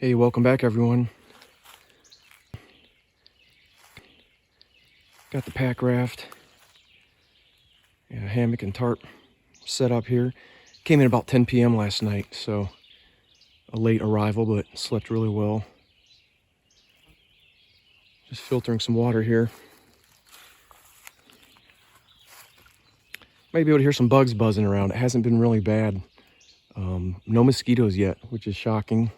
Hey, welcome back everyone. Got the pack raft, hammock and tarp set up here. Came in about 10 p.m. last night, so a late arrival, but slept really well. Just filtering some water here. Might be able to hear some bugs buzzing around. It hasn't been really bad. No mosquitoes yet, which is shocking.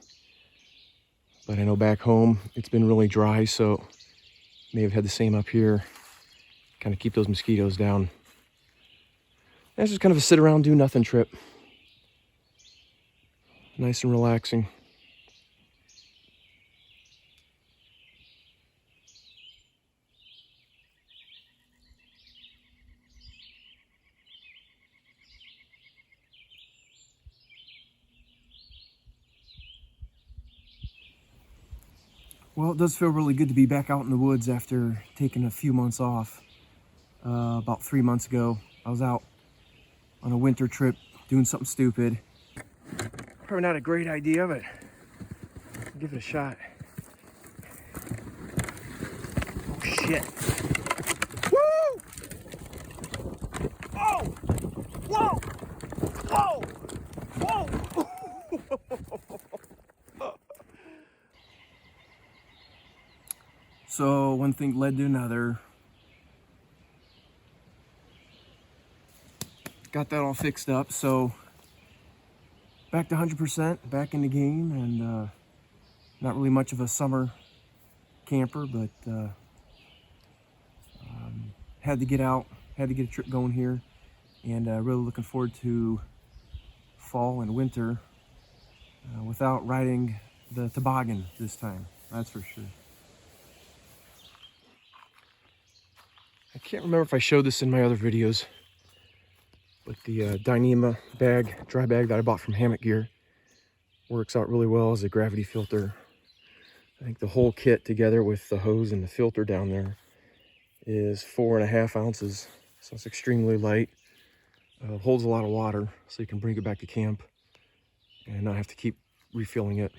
But I know back home it's been really dry, so may have had the same up here. Kind of keep those mosquitoes down. That's just kind of a sit around, do nothing trip. Nice and relaxing. Well, it does feel really good to be back out in the woods after taking a few months off. About 3 months ago, I was out on a winter trip doing something stupid. Probably not a great idea, but I'll give it a shot. Oh shit. Woo! Oh! Whoa! Whoa! Whoa! So one thing led to another. Got that all fixed up, so back to 100%, back in the game, and not really much of a summer camper, but had to get out, had to get a trip going here, and really looking forward to fall and winter without riding the toboggan this time, that's for sure. I can't remember if I showed this in my other videos, but the Dyneema bag, dry bag that I bought from Hammock Gear works out really well as a gravity filter. I think the whole kit together with the hose and the filter down there is 4.5 ounces, so it's extremely light. Holds a lot of water, so you can bring it back to camp and not have to keep refilling it.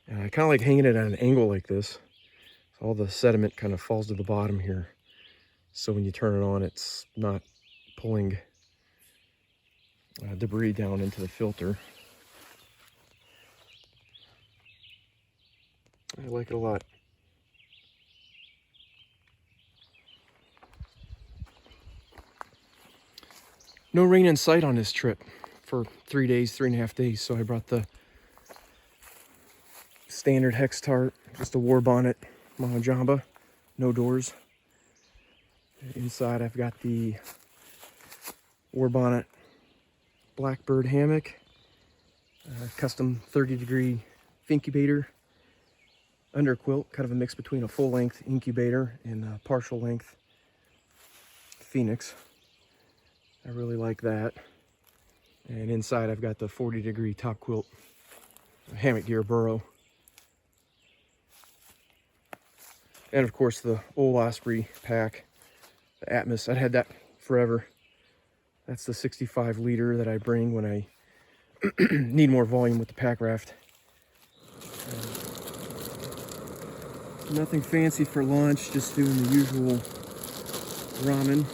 And I kind of like hanging it at an angle like this, so all the sediment kind of falls to the bottom here. So when you turn it on, it's not pulling debris down into the filter. I like it a lot. No rain in sight on this trip for 3 days, 3.5 days. So I brought the standard hex tarp, just a war bonnet, monojamba, no doors. Inside I've got the war bonnet blackbird hammock, custom 30-degree incubator, under quilt, kind of a mix between a full-length incubator and a partial length phoenix. I really like that. And inside I've got the 40-degree top quilt Hammock Gear burrow. And of course the Old Osprey pack, the Atmos. I've had that forever. That's the 65 liter that I bring when I need more volume with the pack raft. Nothing fancy for lunch, just doing the usual ramen.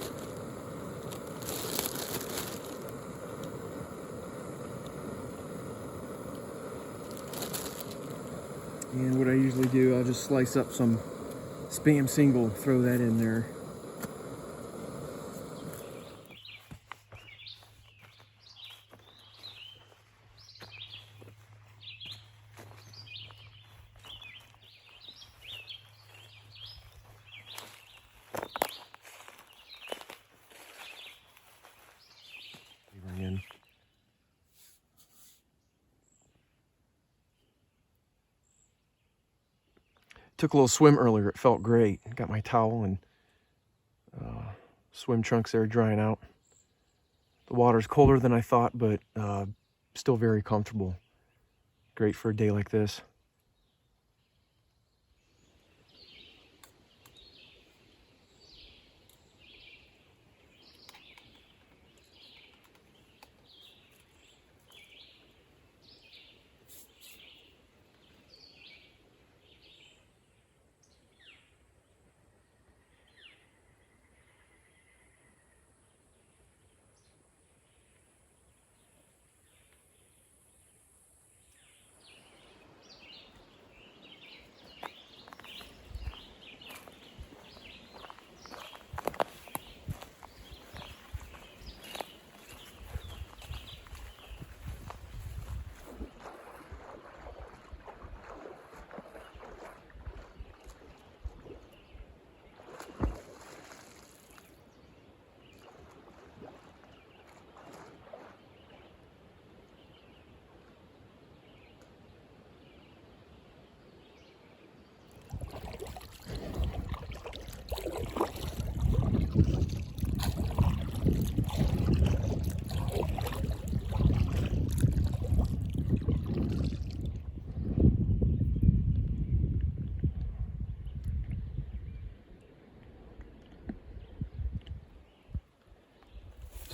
And what I usually do, I'll just slice up some Spam single, throw that in there. Bring in. Took a little swim earlier, it felt great. Got my towel and swim trunks there drying out. The water's colder than I thought, but still very comfortable. Great for a day like this.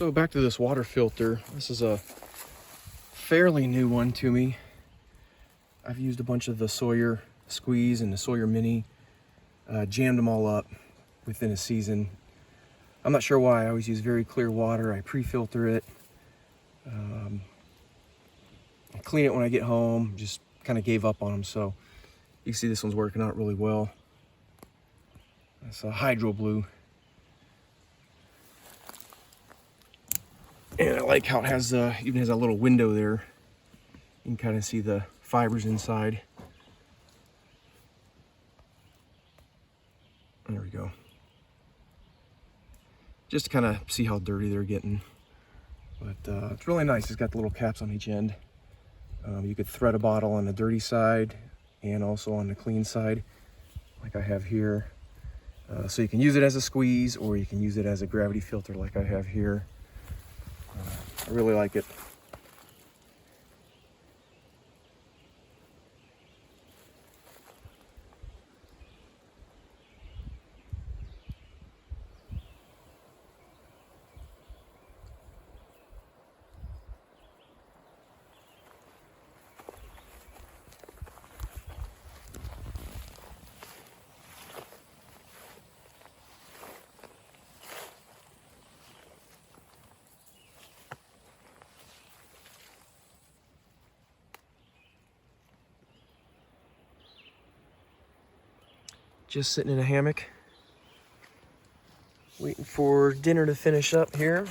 So back to this water filter. This is a fairly new one to me. I've used a bunch of the Sawyer Squeeze and the Sawyer Mini, jammed them all up within a season. I'm not sure why. I always use very clear water. I pre-filter it. I clean it when I get home. Just kind of gave up on them. So you can see this one's working out really well. It's a Hydro Blue. And I like how it has even has a little window there. You can kind of see the fibers inside. There we go. Just to kind of see how dirty they're getting. But it's really nice. It's got the little caps on each end. You could thread a bottle on the dirty side and also on the clean side, like I have here. So you can use it as a squeeze, or you can use it as a gravity filter like I have here. I really like it. Just sitting in a hammock, waiting for dinner to finish up here.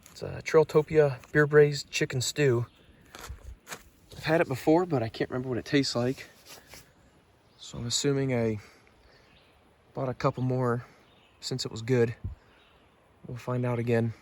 It's a Trailtopia beer braised chicken stew. I've had it before, but I can't remember what it tastes like. So I'm assuming I bought a couple more since it was good. We'll find out again.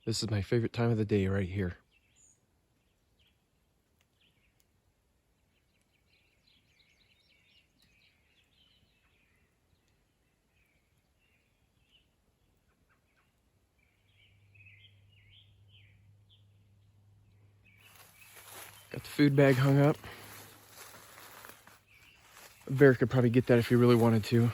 This is my favorite time of the day right here. Got the food bag hung up. A bear could probably get that if he really wanted to.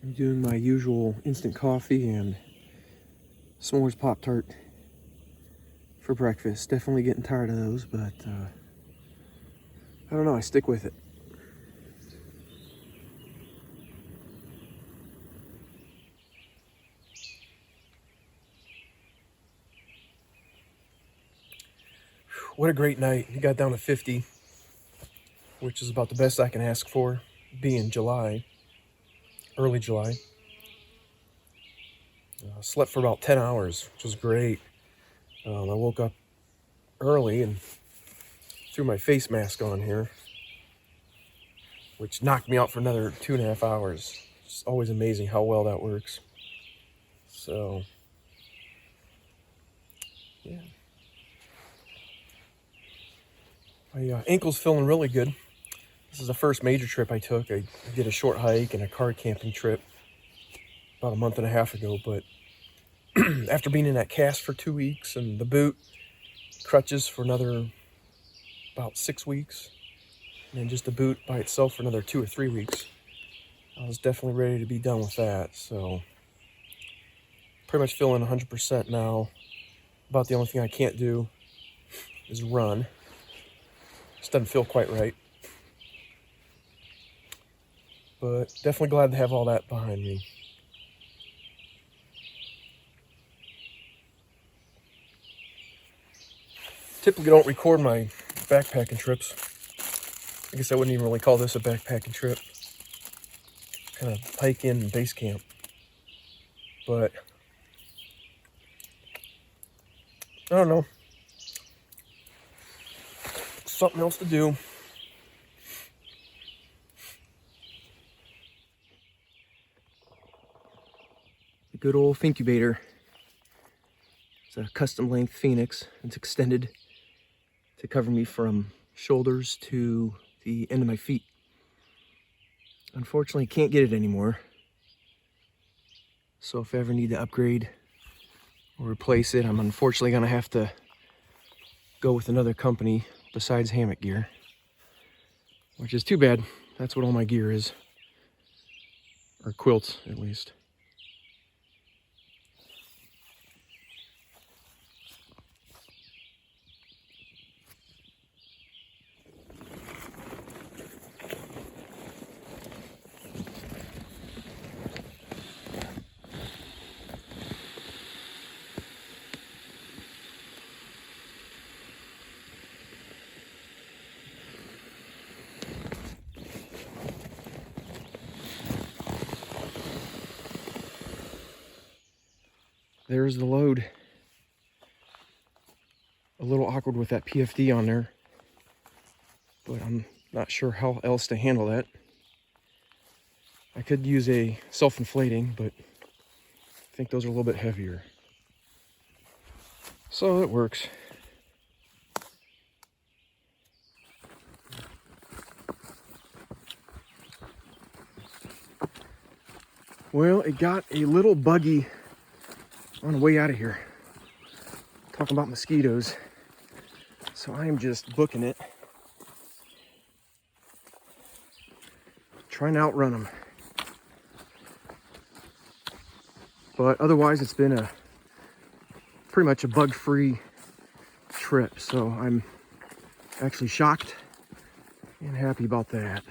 I'm doing my usual instant coffee and s'mores Pop-Tart for breakfast. Definitely getting tired of those, but I don't know, I stick with it. What a great night. We got down to 50, which is about the best I can ask for, being July, early July. Slept for about 10 hours, which was great. I woke up early and threw my face mask on here, which knocked me out for another 2.5 hours. It's always amazing how well that works. So, yeah. My ankle's feeling really good. This is the first major trip I took. I did a short hike and a car camping trip about a month and a half ago, but after being in that cast for 2 weeks and the boot, crutches for another about 6 weeks, and then just the boot by itself for another 2 or 3 weeks, I was definitely ready to be done with that. So pretty much feeling 100% now. About the only thing I can't do is run. Just doesn't feel quite right. But definitely glad to have all that behind me. Typically don't record my backpacking trips. I guess I wouldn't even really call this a backpacking trip. Kind of hike in and base camp. But I don't know. Something else to do. The good old Fincubator. It's a custom length Phoenix. It's extended to cover me from shoulders to the end of my feet. Unfortunately, can't get it anymore. So if I ever need to upgrade or replace it, I'm unfortunately gonna have to go with another company besides Hammock Gear, which is too bad. That's what all my gear is, or quilts at least. There's the load. A little awkward with that PFD on there, but I'm not sure how else to handle that. I could use a self-inflating, but I think those are a little bit heavier. So it works. Well, it got a little buggy on the way out of here. Talking about mosquitoes. So I am just booking it. Trying to outrun them. But otherwise, it's been a pretty much a bug-free trip. So I'm actually shocked and happy about that.